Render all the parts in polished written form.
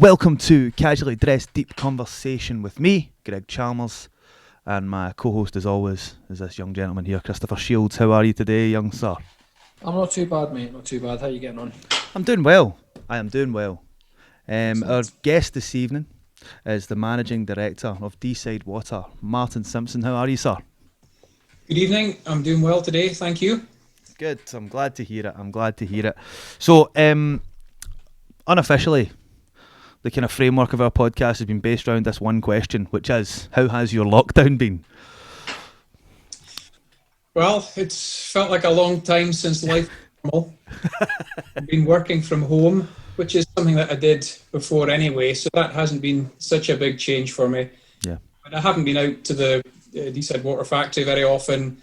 Welcome to Casually Dressed Deep Conversation with me, Greg Chalmers, and my co-host as always is this young gentleman here, Christopher Shields. How are you today, young sir? I'm not too bad, mate. Not too bad. How are you getting on? I'm doing well. I am doing well. Our Excellent. guest this evening is the Managing Director of Deeside Water, Martin Simpson. How are you, sir? Good evening. I'm doing well today. Thank you. Good. I'm glad to hear it. So, unofficially, the kind of framework of our podcast has been based around this one question, which is, how has your lockdown been? Well, it's felt like a long time since life was normal. I've been working from home, which is something that I did before anyway, so that hasn't been such a big change for me. Yeah. But I haven't been out to the Deeside Water factory very often.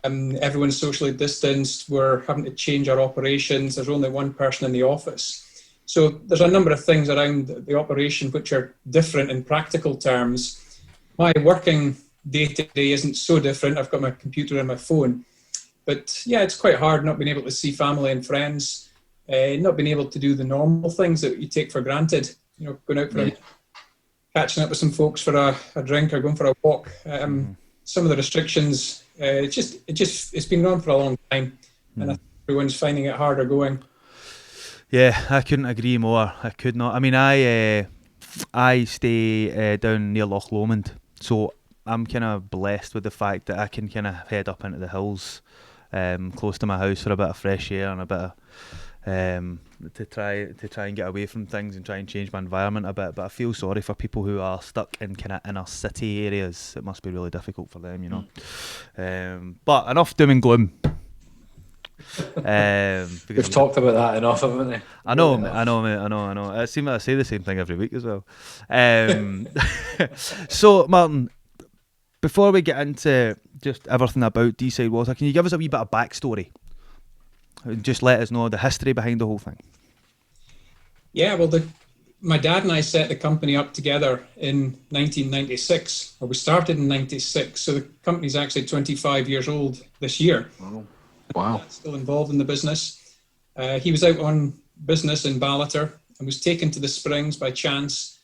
Everyone's socially distanced. We're having to change our operations. There's only one person in the office. So there's a number of things around the operation which are different in practical terms. My working day-to-day isn't so different. I've got my computer and my phone. But yeah, it's quite hard not being able to see family and friends, not being able to do the normal things that you take for granted. You know, going out for catching up with some folks for a drink or going for a walk. Some of the restrictions, it's been on for a long time. And I think everyone's finding it harder going. Yeah, I couldn't agree more. I could not. I mean, I stay down near Loch Lomond, so I'm kind of blessed with the fact that I can kind of head up into the hills, close to my house for a bit of fresh air and a bit of to try and get away from things and try and change my environment a bit. But I feel sorry for people who are stuck in kind of inner city areas. It must be really difficult for them, you know. But enough doom and gloom. We've talked about that enough, haven't we? I know. It seems like I say the same thing every week as well. So, Martin, before we get into just everything about Deeside Water, can you give us a wee bit of backstory? And just let us know the history behind the whole thing. Yeah, well, my dad and I set the company up together in 1996. Well, we started in 96, so the company's actually 25 years old this year. Wow. Still involved in the business. He was out on business in Ballater and was taken to the springs by chance.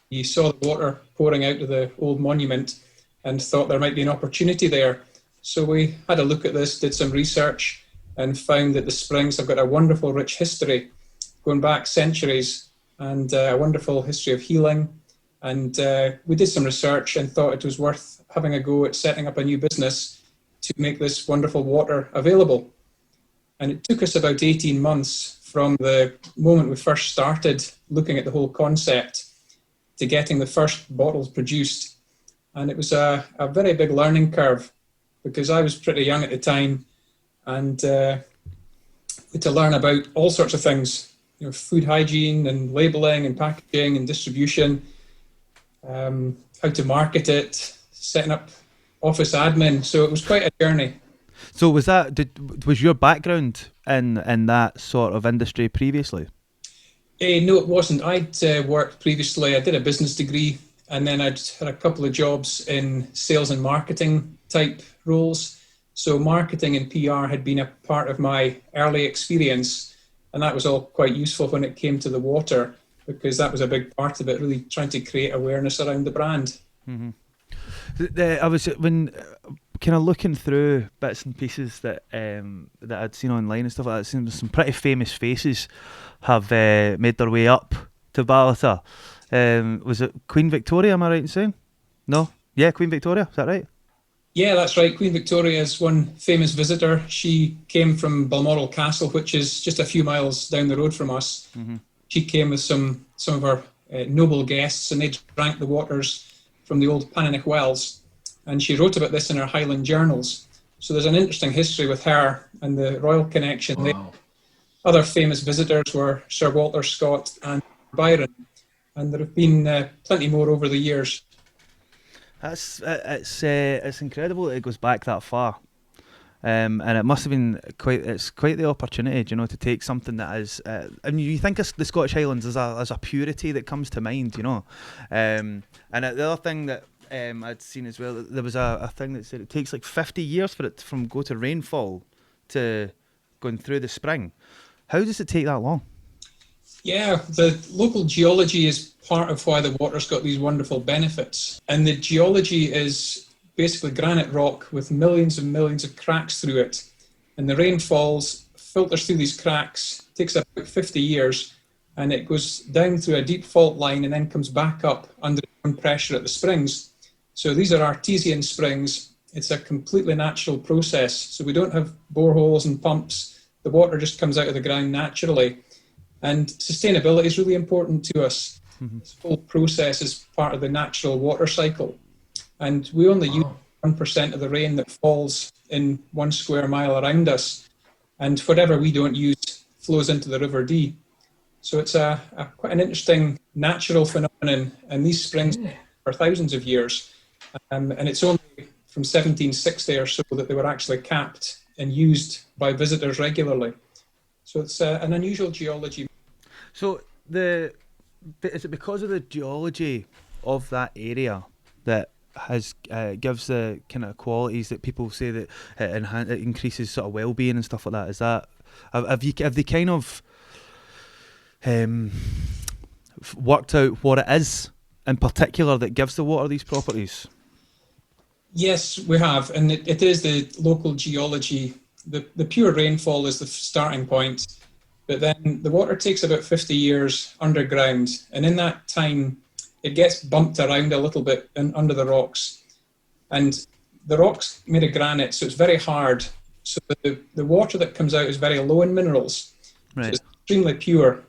He saw the water pouring out of the old monument and thought there might be an opportunity there. So we had a look at this, did some research, and found that the springs have got a wonderful, rich history going back centuries and a wonderful history of healing. And we did some research and thought it was worth having a go at setting up a new business to make this wonderful water available. And it took us about 18 months from the moment we first started looking at the whole concept to getting the first bottles produced. And it was a very big learning curve because I was pretty young at the time and had to learn about all sorts of things, you know, food hygiene and labeling and packaging and distribution, how to market it, setting up office admin, so it was quite a journey. So was your background in that sort of industry previously? No, it wasn't. I'd worked previously. I did a business degree, and then I'd had a couple of jobs in sales and marketing type roles. So marketing and PR had been a part of my early experience, and that was all quite useful when it came to the water, because that was a big part of it, really trying to create awareness around the brand. Mm-hmm. I was when kind of looking through bits and pieces that I'd seen online and stuff like that. Some pretty famous faces have made their way up to Ballater. Was it Queen Victoria? Am I right in saying? No, yeah, Queen Victoria. Is that right? Yeah, that's right. Queen Victoria is one famous visitor. She came from Balmoral Castle, which is just a few miles down the road from us. Mm-hmm. She came with some of our noble guests, and they drank the waters from the old Paninick Wells, and she wrote about this in her Highland journals. So there's an interesting history with her and the royal connection. Wow. Other famous visitors were Sir Walter Scott and Byron, and there have been plenty more over the years. It's incredible that it goes back that far, and it must have been quite the opportunity, you know, to take something that is. I mean, you think of the Scottish Highlands as a purity that comes to mind, you know, and the other thing that I'd seen as well, there was a thing that said it takes like 50 years for it from go to rainfall to going through the spring. How does it take that long? Yeah, the local geology is part of why the water's got these wonderful benefits. And the geology is basically granite rock with millions and millions of cracks through it. And the rain falls, filters through these cracks, takes about 50 years, and it goes down through a deep fault line and then comes back up under pressure at the springs. So these are artesian springs. It's a completely natural process. So we don't have boreholes and pumps. The water just comes out of the ground naturally. And sustainability is really important to us. Mm-hmm. This whole process is part of the natural water cycle. And we only use 1% of the rain that falls in 1 square mile around us. And whatever we don't use flows into the River Dee. So it's quite an interesting natural phenomenon. And these springs for thousands of years. And it's only from 1760 or so that they were actually capped and used by visitors regularly. So it's an unusual geology. So is it because of the geology of that area that gives the kind of qualities that people say that it increases sort of well-being and stuff like that? Is that have they kind of worked out what it is in particular that gives the water these properties? Yes, we have, and it is the local geology. The pure rainfall is the starting point, but then the water takes about 50 years underground, and in that time it gets bumped around a little bit under the rocks, and the rocks made of granite, so it's very hard. So the water that comes out is very low in minerals. Right. So it's extremely pure,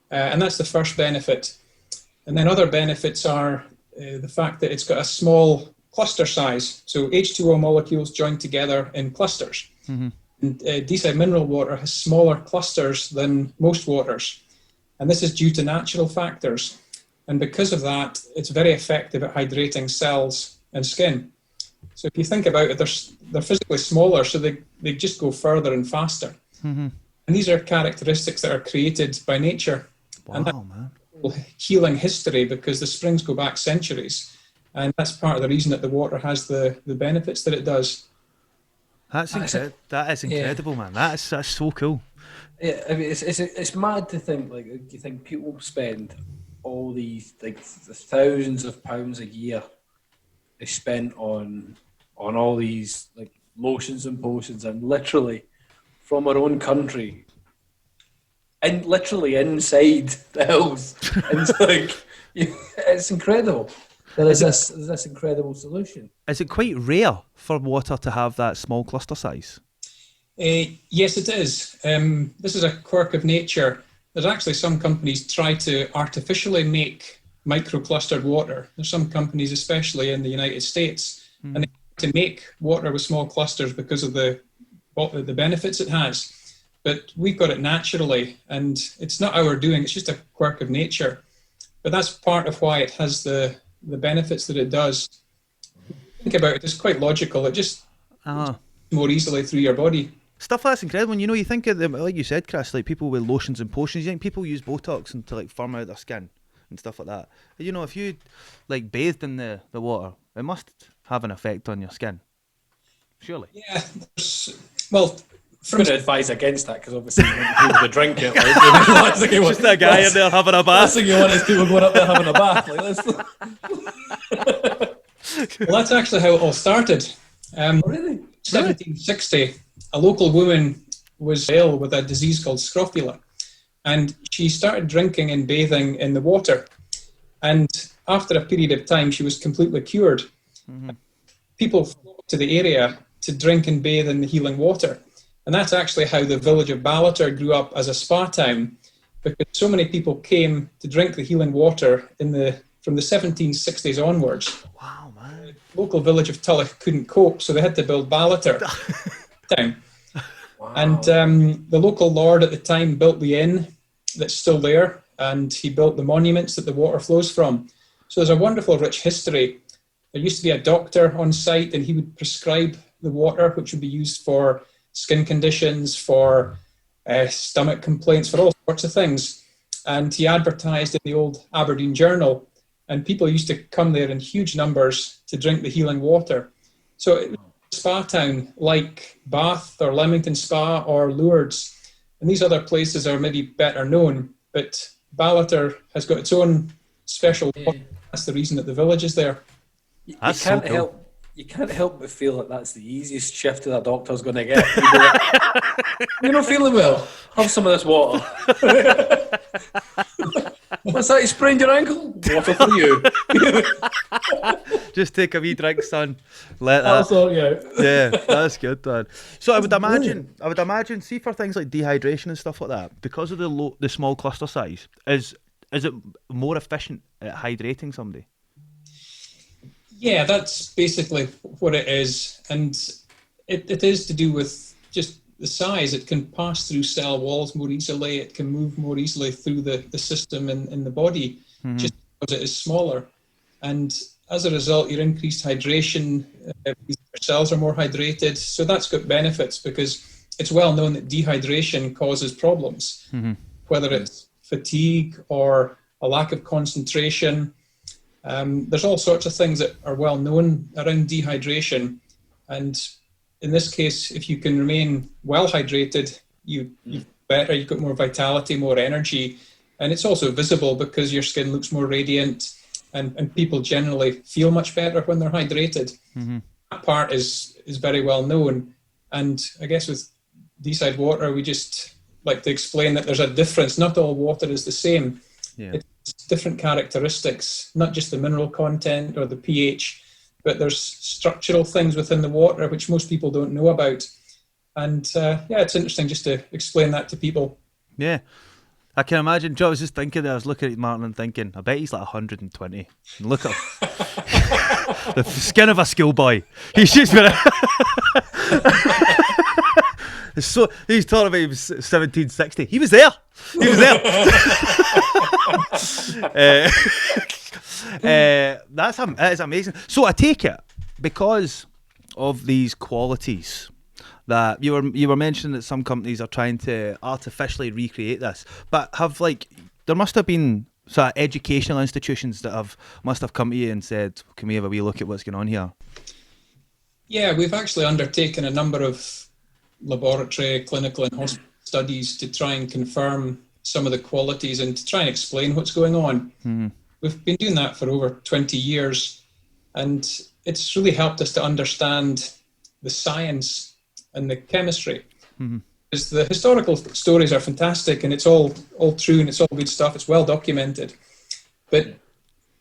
and that's the first benefit. And then other benefits are the fact that it's got a small cluster size, so H2O molecules join together in clusters. Mm-hmm. And Deeside mineral water has smaller clusters than most waters, and this is due to natural factors. And because of that, it's very effective at hydrating cells and skin. So if you think about it, they're physically smaller, so they just go further and faster. Mm-hmm. And these are characteristics that are created by nature. Wow, and man. Healing history, because the springs go back centuries. And that's part of the reason that the water has the benefits that it does. That is incredible, man. That's so cool. Yeah, I mean, it's mad to think, like, you think people spend all these, like, the thousands of pounds a year is spent on all these, like, lotions and potions, and literally from our own country, and literally inside the hills. And it's like, it's incredible. There is this incredible solution. Is it quite rare for water to have that small cluster size? Yes, it is. This is a quirk of nature. There's actually some companies try to artificially make microclustered water. There's some companies, especially in the United States, and they try to make water with small clusters because of the benefits it has. But we've got it naturally, and it's not our doing. It's just a quirk of nature. But that's part of why it has the benefits that it does. Think about it, it's quite logical. It just more easily through your body. Stuff like that's incredible. And you think of them, like you said, Chris, like people with lotions and potions. You think people use Botox and to like firm out their skin and stuff like that. You know, if you like bathed in the water, it must have an effect on your skin. Surely. Yeah. Well, I'm going to advise against that, because obviously you want people to drink it. Like, just that guy in there having a bath. Last thing you want is people going up there having a bath. Well, that's actually how it all started. Really? 1760, a local woman was ill with a disease called scrofula, and she started drinking and bathing in the water. And after a period of time, she was completely cured. Mm-hmm. People flocked to the area to drink and bathe in the healing water. And that's actually how the village of Ballater grew up as a spa town, because so many people came to drink the healing water from the 1760s onwards. Wow, man. The local village of Tulloch couldn't cope, so they had to build Ballater town. Wow. And the local lord at the time built the inn that's still there, and he built the monuments that the water flows from. So there's a wonderful, rich history. There used to be a doctor on site, and he would prescribe the water, which would be used for skin conditions, for stomach complaints, for all sorts of things. And he advertised in the old Aberdeen Journal, and people used to come there in huge numbers to drink the healing water. So it was a spa town like Bath or Leamington Spa or Lourdes. And these other places are maybe better known, but Ballater has got its own special water. That's the reason that the village is there. You That's can't so cool. help. You can't help but feel like that's the easiest shift that a doctor's going to get. You're not feeling well. Have some of this water. What's that? You sprained your ankle? Water for you. Just take a wee drink, son. Let That'll that. sort you out. Yeah, that's good, man. So I would imagine, see for things like dehydration and stuff like that, because of the small cluster size, is it more efficient at hydrating somebody? Yeah, that's basically what it is. And it is to do with just the size. It can pass through cell walls more easily. It can move more easily through the system in the body, just because it is smaller. And as a result, your increased hydration, your cells are more hydrated. So that's got benefits, because it's well known that dehydration causes problems, whether it's fatigue or a lack of concentration. There's all sorts of things that are well known around dehydration. And in this case, if you can remain well hydrated, you're better, you've got more vitality, more energy. And it's also visible because your skin looks more radiant, and people generally feel much better when they're hydrated. That part is very well known. And I guess with Deeside Water, we just like to explain that there's a difference. Not all water is the same. Yeah. It's different characteristics, not just the mineral content or the pH, but there's structural things within the water which most people don't know about. And it's interesting just to explain that to people. Yeah. I can imagine. Joe, I was just thinking, I was looking at Martin and thinking, I bet he's like 120. And look at him. The skin of a schoolboy. He's just been so he's talking about he was 1760. He was there. He was there. That is amazing. So I take it, because of these qualities, that you were mentioning that some companies are trying to artificially recreate this, but there must have been sort of educational institutions that must have come to you and said, can we have a wee look at what's going on here? Yeah, we've actually undertaken a number of laboratory, clinical and hospital studies to try and confirm some of the qualities and to try and explain what's going on. We've been doing that for over 20 years, and it's really helped us to understand the science and the chemistry. Because the historical stories are fantastic, and it's all true, and it's all good stuff. It's well documented. But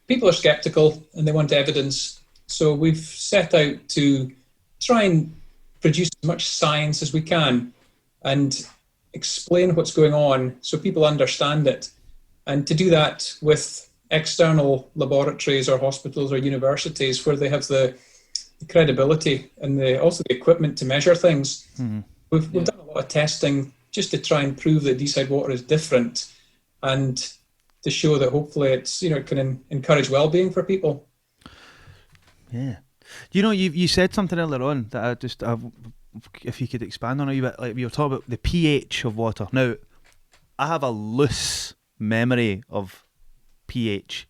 people are skeptical and they want evidence. So we've set out to try and produce as much science as we can and explain what's going on so people understand it. And to do that with external laboratories or hospitals or universities where they have the credibility and also the equipment to measure things. We've done a lot of testing just to try and prove that Deeside Water is different, and to show that hopefully it's, it can encourage well-being for people. Yeah. You said something earlier on that if you could expand on it a bit, like you were talking about the pH of water. Now, I have a loose memory of pH,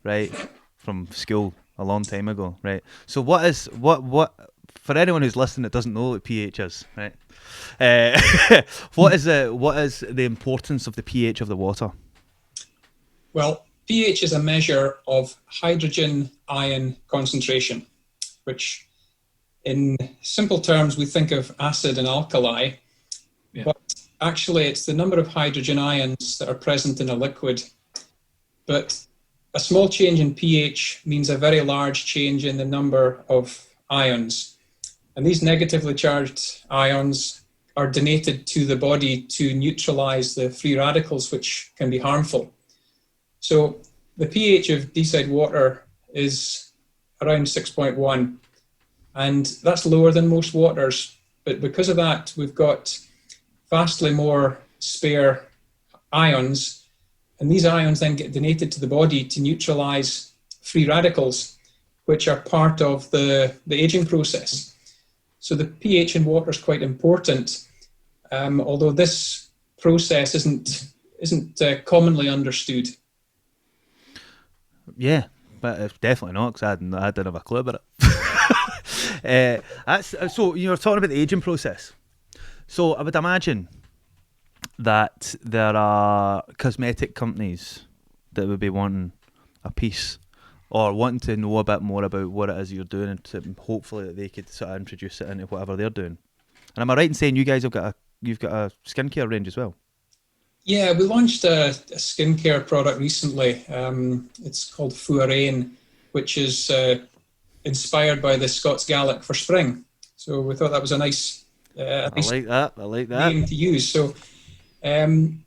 right, from school a long time ago, right? So what for anyone who's listening that doesn't know what pH is, right? What is the importance of the pH of the water? Well, pH is a measure of hydrogen ion concentration, which in simple terms we think of acid and alkali, but actually it's the number of hydrogen ions that are present in a liquid. But a small change in pH means a very large change in the number of ions. And these negatively charged ions are donated to the body to neutralize the free radicals, which can be harmful. So the pH of Deeside Water is around 6.1, and that's lower than most waters. But because of that, we've got vastly more spare ions, and these ions then get donated to the body to neutralize free radicals, which are part of the aging process. So the pH in water is quite important, although this process isn't commonly understood. Yeah, but it's definitely not, because I didn't have a clue about it. So you were talking about the aging process. So I would imagine that there are cosmetic companies that would be wanting a piece or wanting to know a bit more about what it is you're doing, and to hopefully that they could sort of introduce it into whatever they're doing. And am I right in saying you guys have you've got a skincare range as well? Yeah, we launched a skincare product recently. It's called Fuarain, which is inspired by the Scots Gaelic for spring. So we thought that was a nice, I like that. name to use. So, when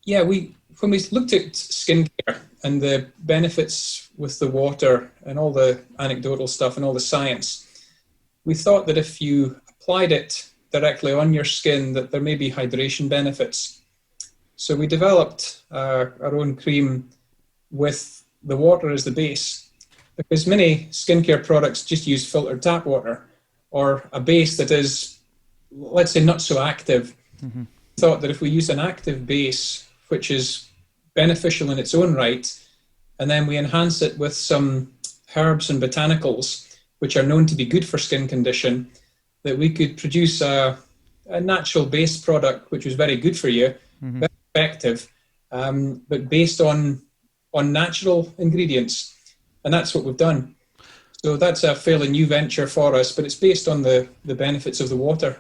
we looked at skincare and the benefits with the water and all the anecdotal stuff and all the science, we thought that if you applied it directly on your skin, that there may be hydration benefits. So we developed our own cream with the water as the base, because many skincare products just use filtered tap water or a base that is, let's say, not so active. Mm-hmm. Thought that if we use an active base, which is beneficial in its own right, and then we enhance it with some herbs and botanicals, which are known to be good for skin condition, that we could produce a natural base product which was very good for you, Mm-hmm. very effective, but based on natural ingredients. And that's what we've done. So that's a fairly new venture for us, but it's based on the benefits of the water.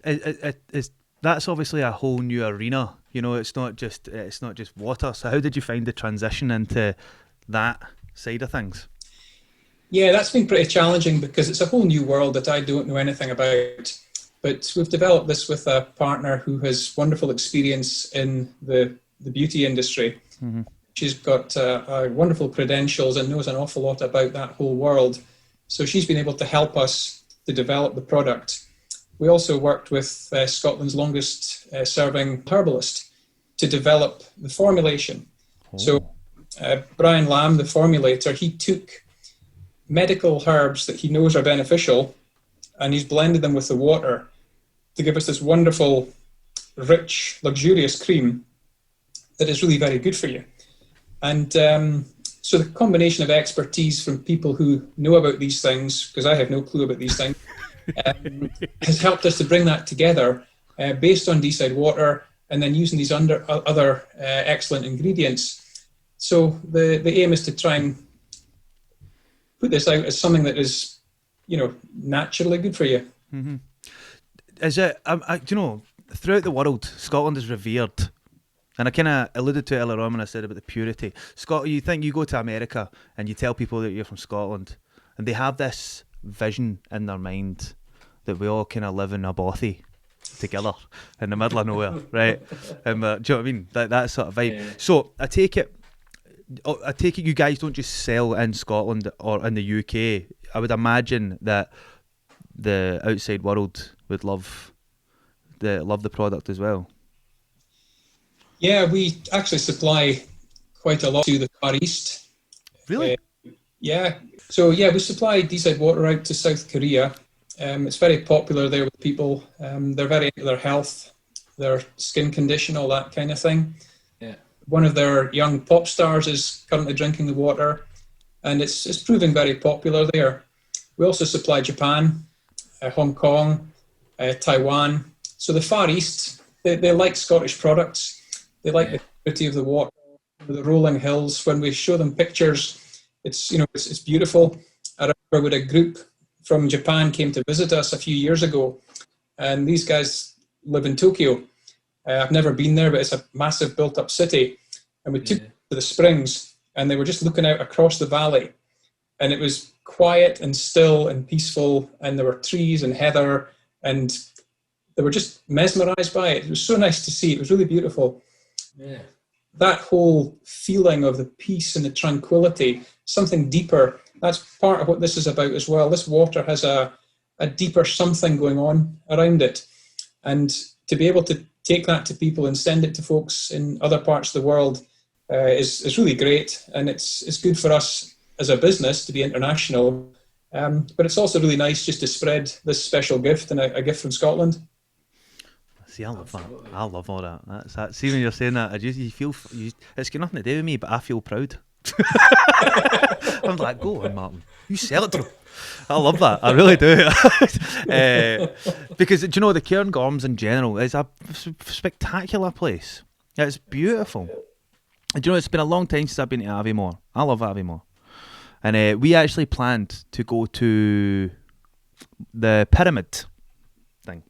That's obviously a whole new arena. You know, it's not just water. So how did you find the transition into that side of things? Yeah, that's been pretty challenging because it's a whole new world that I don't know anything about. But we've developed this with a partner who has wonderful experience in the beauty industry. Mm-hmm. She's got wonderful credentials and knows an awful lot about that whole world. So she's been able to help us to develop the product. We also worked with Scotland's longest serving herbalist to develop the formulation. Oh. So Brian Lamb, the formulator, he took medical herbs that he knows are beneficial and he's blended them with the water to give us this wonderful, rich, luxurious cream that is really very good for you. And so the combination of expertise from people who know about these things, because I have no clue about these things, has helped us to bring that together based on Deeside Water and then using these other excellent ingredients. So the aim is to try and put this out as something that is, naturally good for you. Mm-hmm. Is it, throughout the world, Scotland is revered. And I kind of alluded to it earlier on when I said about the purity. You think you go to America and you tell people that you're from Scotland and they have this vision in their mind that we all kind of live in a bothy together in the middle of nowhere, right? Do you know what I mean? That sort of vibe. Yeah. So I take it you guys don't just sell in Scotland or in the UK. I would imagine that the outside world would love the product as well. Yeah, we actually supply quite a lot to the Far East. Really? Yeah. So, we supply Deeside Water out to South Korea. It's very popular there with people. They're very into their health, their skin condition, all that kind of thing. Yeah. One of their young pop stars is currently drinking the water, and it's proving very popular there. We also supply Japan, Hong Kong, Taiwan. So the Far East, they like Scottish products. They like the beauty of the water, the rolling hills. When we show them pictures, it's beautiful. I remember when a group from Japan came to visit us a few years ago, and these guys live in Tokyo. I've never been there, but it's a massive built-up city. And we took them to the springs, and they were just looking out across the valley, and it was quiet and still and peaceful, and there were trees and heather, and they were just mesmerized by it. It was so nice to see. It was really beautiful. Yeah. That whole feeling of the peace and the tranquility, something deeper, that's part of what this is about as well. This water has a deeper something going on around it. And to be able to take that to people and send it to folks in other parts of the world is really great. And it's good for us as a business to be international. But it's also really nice just to spread this special gift and a gift from Scotland. See, I love that. I love all that. See, when you're saying that, you feel it's got nothing to do with me, but I feel proud. I'm like, go on, Martin. You sell it to them. I love that. I really do. Because, do you know, the Cairngorms in general is a spectacular place. It's beautiful. Do you know, it's been a long time since I've been to Aviemore. I love Aviemore. And we actually planned to go to the pyramid thing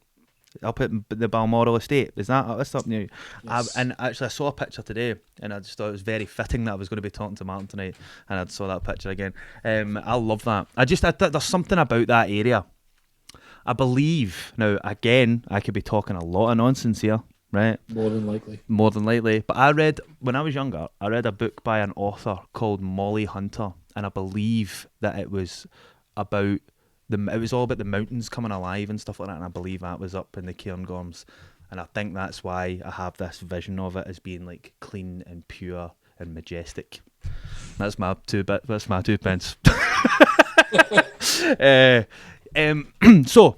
up at the Balmoral estate. That's up near? Yes. And actually, I saw a picture today, and I just thought it was very fitting that I was going to be talking to Martin tonight, and I saw that picture again. I love that. There's something about that area. I believe, now again, I could be talking a lot of nonsense here, right? More than likely. But when I was younger, I read a book by an author called Molly Hunter, and I believe that it was about it was all about the mountains coming alive and stuff like that, and I believe that was up in the Cairngorms, and I think that's why I have this vision of it as being like clean and pure and majestic. That's my 2 pence. So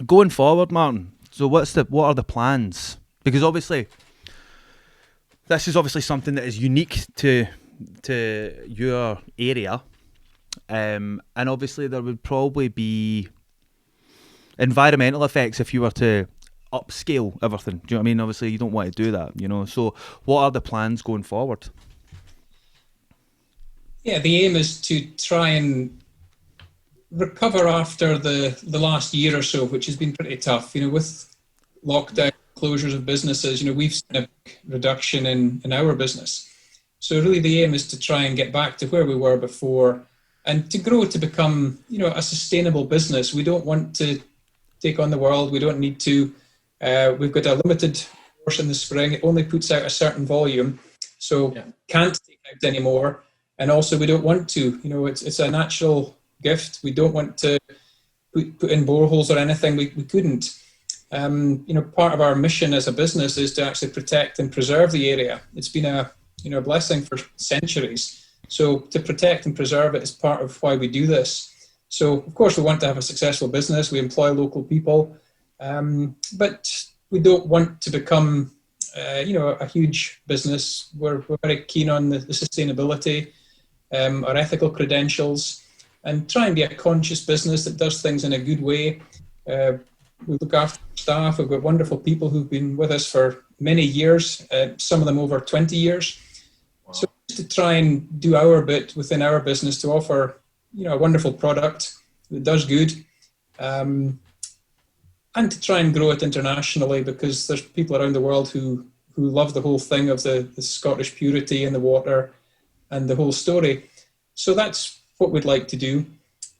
going forward, Martin, so what are the plans? Because obviously this is obviously something that is unique to your area. And obviously there would probably be environmental effects if you were to upscale everything. Do you know what I mean? Obviously you don't want to do that, you know. So what are the plans going forward? Yeah, the aim is to try and recover after the last year or so, which has been pretty tough. You know, with lockdown, closures of businesses, you know, we've seen a big reduction in our business. So really the aim is to try and get back to where we were before and to grow to become, you know, a sustainable business. We don't want to take on the world. We don't need to. We've got a limited force in the spring. It only puts out a certain volume. So can't take out any more. And also we don't want to. You know, it's a natural gift. We don't want to put in boreholes or anything. We couldn't. You know, part of our mission as a business is to actually protect and preserve the area. It's been a blessing for centuries. So to protect and preserve it is part of why we do this. So of course we want to have a successful business. We employ local people, but we don't want to become, a huge business. We're very keen on the sustainability, our ethical credentials, and try and be a conscious business that does things in a good way. We look after staff. We've got wonderful people who've been with us for many years, some of them over 20 years. Wow. So to try and do our bit within our business to offer, a wonderful product that does good, and to try and grow it internationally, because there's people around the world who love the whole thing of the Scottish purity in the water and the whole story. So that's what we'd like to do.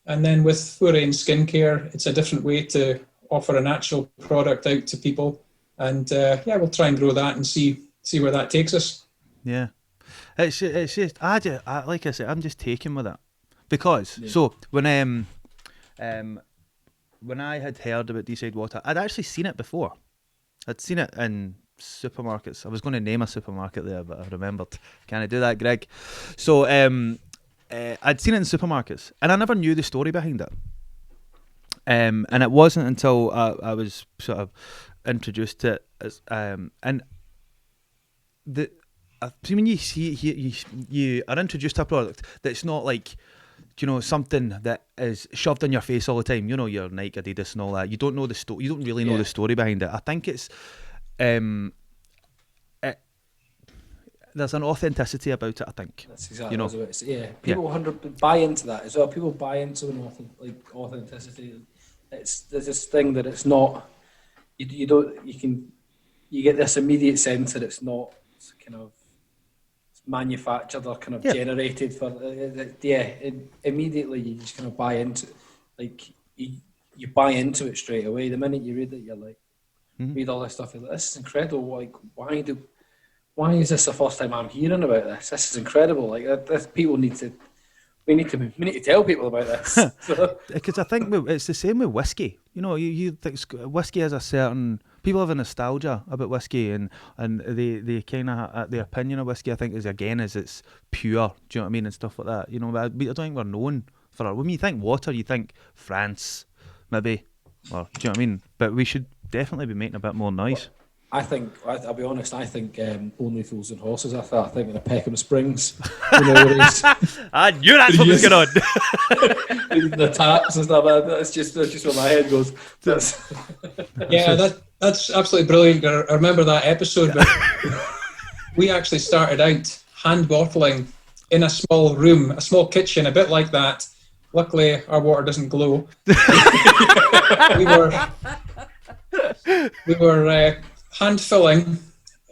And then with Fuarain skincare, it's a different way to offer a natural product out to people. And we'll try and grow that and see where that takes us. Yeah. It's just, like I said, I'm just taken with it. Because, so, when I had heard about Deeside Water, I'd actually seen it before. I'd seen it in supermarkets. I was going to name a supermarket there, but I remembered. Can I do that, Greg? So, I'd seen it in supermarkets, and I never knew the story behind it. And it wasn't until I was sort of introduced to it, when you see you are introduced to a product that's not like, something that is shoved in your face all the time. You know, your Nike, Adidas, and all that. You don't know the story. You don't really know the story behind it. I think it's there's an authenticity about it. I think that's exactly what I was about to say. Yeah, people 100% buy into that as well. People buy into authenticity. There's this thing that it's not. You get this immediate sense that it's not kind of manufactured or kind of generated for. Immediately you just kind of buy into it. Like you buy into it straight away. The minute you read it, you're like, read all this stuff. You're like, this is incredible. Like, why is this the first time I'm hearing about this? This is incredible. Like, we need to tell people about this. Because I think it's the same with whiskey. You think whiskey has a certain, people have a nostalgia about whiskey, and they kind of the opinion of whiskey, I think, is it's pure. Do you know what I mean, and stuff like that. But I don't think we're known for it. When you think water, you think France, maybe, or do you know what I mean? But we should definitely be making a bit more noise. I'll be honest, I think Only Fools and Horses. I think in the Peckham Springs. Where I knew that's what was going on. the taps and stuff. That's just where my head goes. Yeah, that's absolutely brilliant. I remember that episode where we actually started out hand bottling in a small room, a small kitchen, a bit like that. Luckily, our water doesn't glow. we were hand filling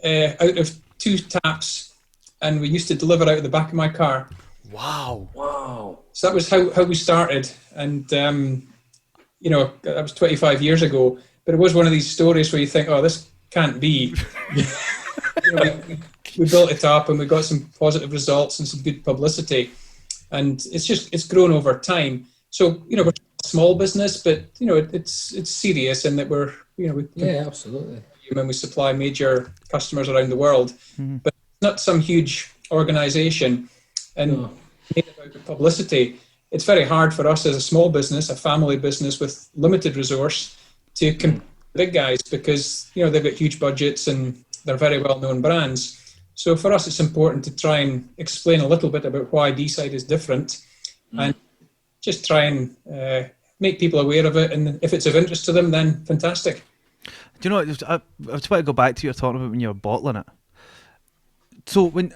out of 2 taps, and we used to deliver out of the back of my car. Wow. So that was how we started, and that was 25 years ago. But it was one of these stories where you think, oh, this can't be. We built it up, and we got some positive results and some good publicity, and it's grown over time. So we're a small business, but it's serious in that we're absolutely. When we supply major customers around the world, but not some huge organisation. And made about the publicity, it's very hard for us as a small business, a family business with limited resource, to compete with the big guys, because they've got huge budgets and they're very well-known brands. So for us, it's important to try and explain a little bit about why Deeside is different, and just try and make people aware of it. And if it's of interest to them, then fantastic. Do you know what? I just want to go back to your talking about when you were bottling it. So when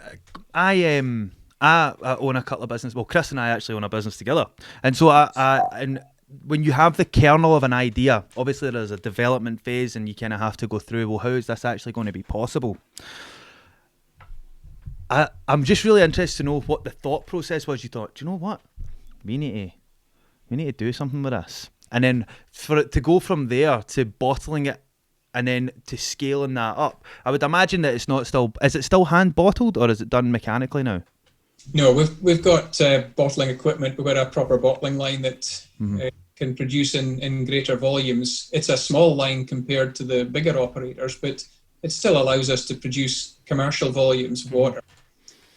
I own a couple of businesses. Well, Chris and I actually own a business together, and so and when you have the kernel of an idea, obviously there's a development phase, and you kind of have to go through. Well, how is this actually going to be possible? I'm just really interested to know what the thought process was. You thought, do you know what? We need to do something with this, and then for it to go from there to bottling it, and then to scaling that up. I would imagine that it's not still. Is it still hand bottled, or is it done mechanically now? No, we've got bottling equipment. We've got a proper bottling line that can produce in greater volumes. It's a small line compared to the bigger operators, but it still allows us to produce commercial volumes of water.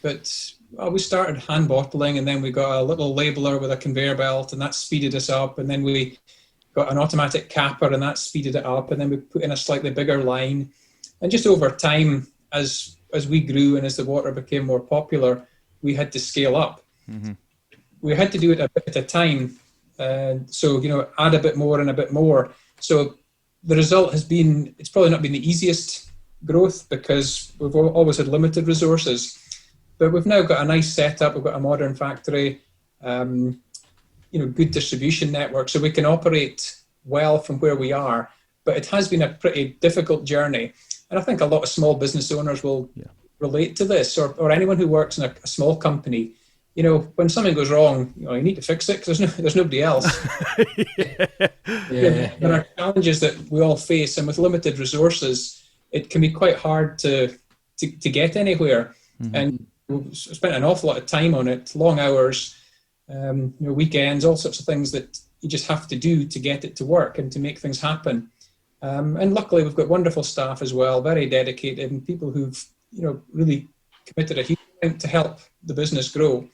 But we started hand bottling, and then we got a little labeler with a conveyor belt, and that speeded us up. And then we got an automatic capper, and that speeded it up. And then we put in a slightly bigger line. And just over time, as we grew and as the water became more popular, we had to scale up. We had to do it a bit at a time. So, add a bit more and a bit more. So the result has been, it's probably not been the easiest growth, because we've always had limited resources. But we've now got a nice setup. We've got a modern factory, good distribution network, so we can operate well from where we are. But it has been a pretty difficult journey. And I think a lot of small business owners will relate to this, or anyone who works in a small company. When something goes wrong, you need to fix it, because there's nobody else. There are challenges that we all face, and with limited resources, it can be quite hard to get anywhere. And we've spent an awful lot of time on it, long hours, weekends, all sorts of things that you just have to do to get it to work and to make things happen. And luckily, we've got wonderful staff as well, very dedicated, and people who've really committed a huge amount to help the business grow.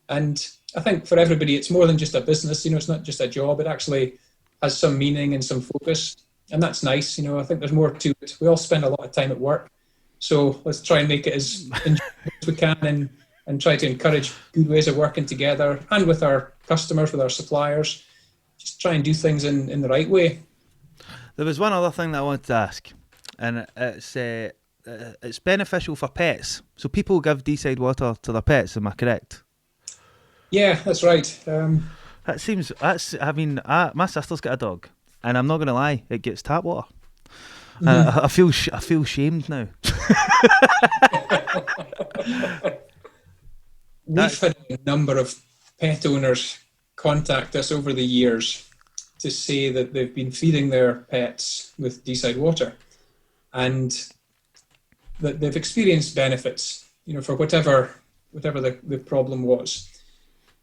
And I think for everybody, it's more than just a business. It's not just a job. It actually has some meaning and some focus, and that's nice. I think there's more to it. We all spend a lot of time at work, so let's try and make it as enjoyable as we can, and try to encourage good ways of working together, and with our customers, with our suppliers, just try and do things in the right way. There was one other thing that I wanted to ask, and it's beneficial for pets. So people give Deeside Water to their pets, am I correct? Yeah, that's right. My sister's got a dog, and I'm not going to lie, it gets tap water. I feel shamed now. We've had a number of pet owners contact us over the years to say that they've been feeding their pets with Deeside Water, and that they've experienced benefits, for whatever the problem was.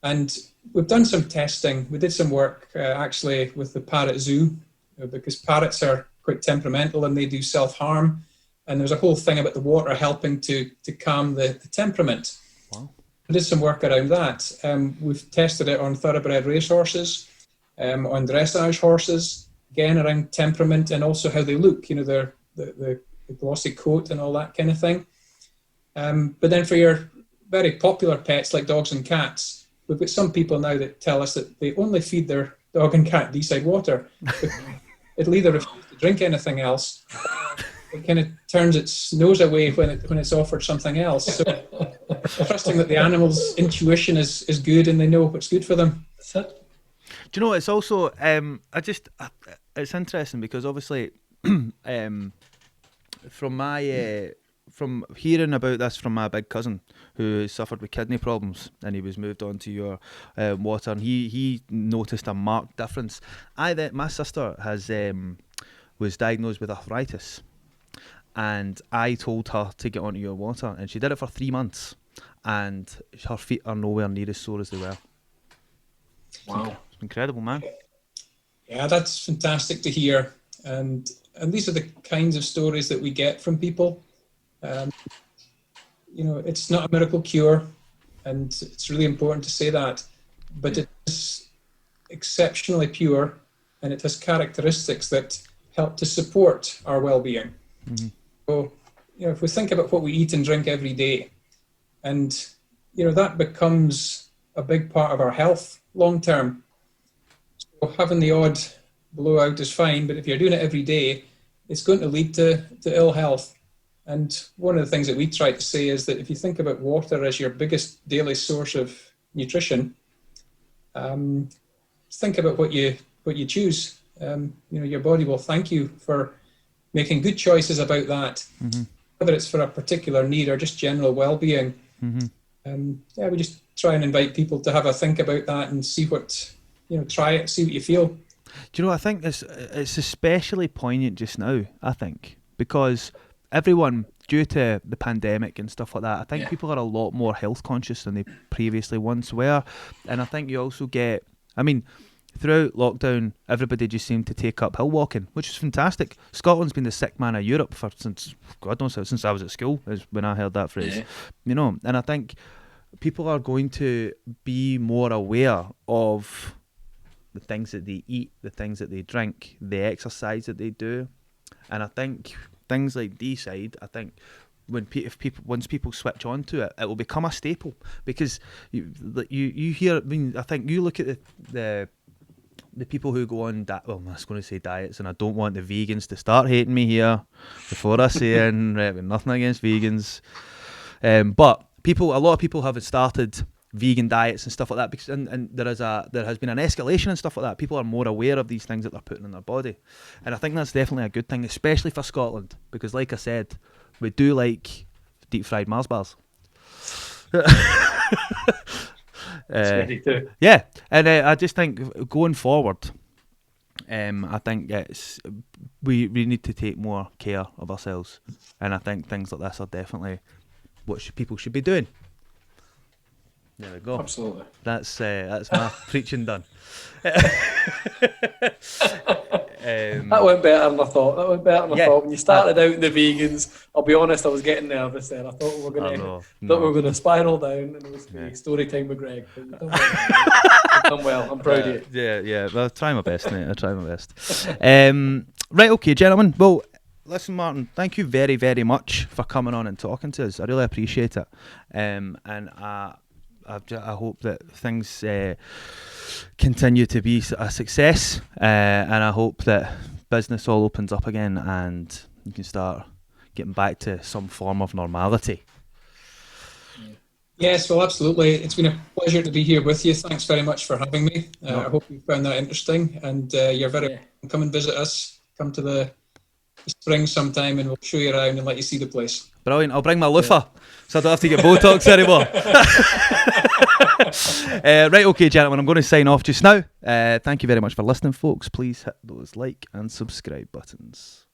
And we've done some testing. We did some work actually with the parrot zoo, because parrots are quite temperamental and they do self-harm. And there's a whole thing about the water helping to calm the temperament. Wow. We did some work around that. We've tested it on thoroughbred racehorses, on dressage horses, again around temperament and also how they look. The a glossy coat and all that kind of thing. But then for your very popular pets like dogs and cats, we've got some people now that tell us that they only feed their dog and cat Deeside Water. It'll either refuse to drink anything else, it kind of turns its nose away when it's offered something else. So trusting that the animal's intuition is good and they know what's good for them. Do you know, it's also it's interesting because obviously from hearing about this from my big cousin who suffered with kidney problems and he was moved on to your water, and he noticed a marked difference. My sister was diagnosed with arthritis, and I told her to get onto your water, and she did it for 3 months, and her feet are nowhere near as sore as they were. Wow. It's incredible, man. Yeah, that's fantastic to hear. And these are the kinds of stories that we get from people. It's not a miracle cure, and it's really important to say that, but it is exceptionally pure, and it has characteristics that help to support our well-being. Mm-hmm. So, if we think about what we eat and drink every day, and that becomes a big part of our health long term. So having the odd blowout is fine, but if you're doing it every day, it's going to lead to ill health. And one of the things that we try to say is that if you think about water as your biggest daily source of nutrition, think about what you choose. Your body will thank you for making good choices about that, mm-hmm. whether it's for a particular need or just general well-being. Mm-hmm. We just try and invite people to have a think about that and see what, try it, see what you feel. Do you know, I think it's especially poignant just now, I think, because everyone, due to the pandemic and stuff like that, I think people are a lot more health conscious than they previously once were. And I think you also get, throughout lockdown, everybody just seemed to take up hill walking, which is fantastic. Scotland's been the sick man of Europe since I was at school, is when I heard that phrase. Yeah. And I think people are going to be more aware of the things that they eat, the things that they drink, the exercise that they do. And I think things like Deeside, I think once people switch on to it, it will become a staple, because you hear. I think you look at the people who go on I was going to say diets, and I don't want the vegans to start hating me here before I say nothing against vegans, but a lot of people have started vegan diets and stuff like that, because and there has been an escalation and stuff like that. People are more aware of these things that they're putting in their body, and I think that's definitely a good thing, especially for Scotland, because like I said, we do like deep fried Mars bars. Yeah, and I just think going forward, I think we need to take more care of ourselves, and I think things like this are definitely what people should be doing. There we go. Absolutely. That's my preaching done. That went better than I thought. When you started out in the vegans, I'll be honest, I was getting nervous there. I thought we were going to spiral down, and it was story time with Greg. But you've done well. I'm proud of you. Yeah. Well, I try my best, mate. I try my best. Right, okay, gentlemen. Well, listen, Martin, thank you very, very much for coming on and talking to us. I really appreciate it. And I hope that things continue to be a success, and I hope that business all opens up again and you can start getting back to some form of normality. Yes, well, absolutely. It's been a pleasure to be here with you. Thanks very much for having me. I hope you found that interesting, and you're very welcome. Come and visit us. Come to the spring sometime, and we'll show you around and let you see the place. Brilliant. I'll bring my loofah, so I don't have to get Botox anymore. Right, okay, gentlemen, I'm going to sign off just now. Thank you very much for listening, folks. Please hit those like and subscribe buttons.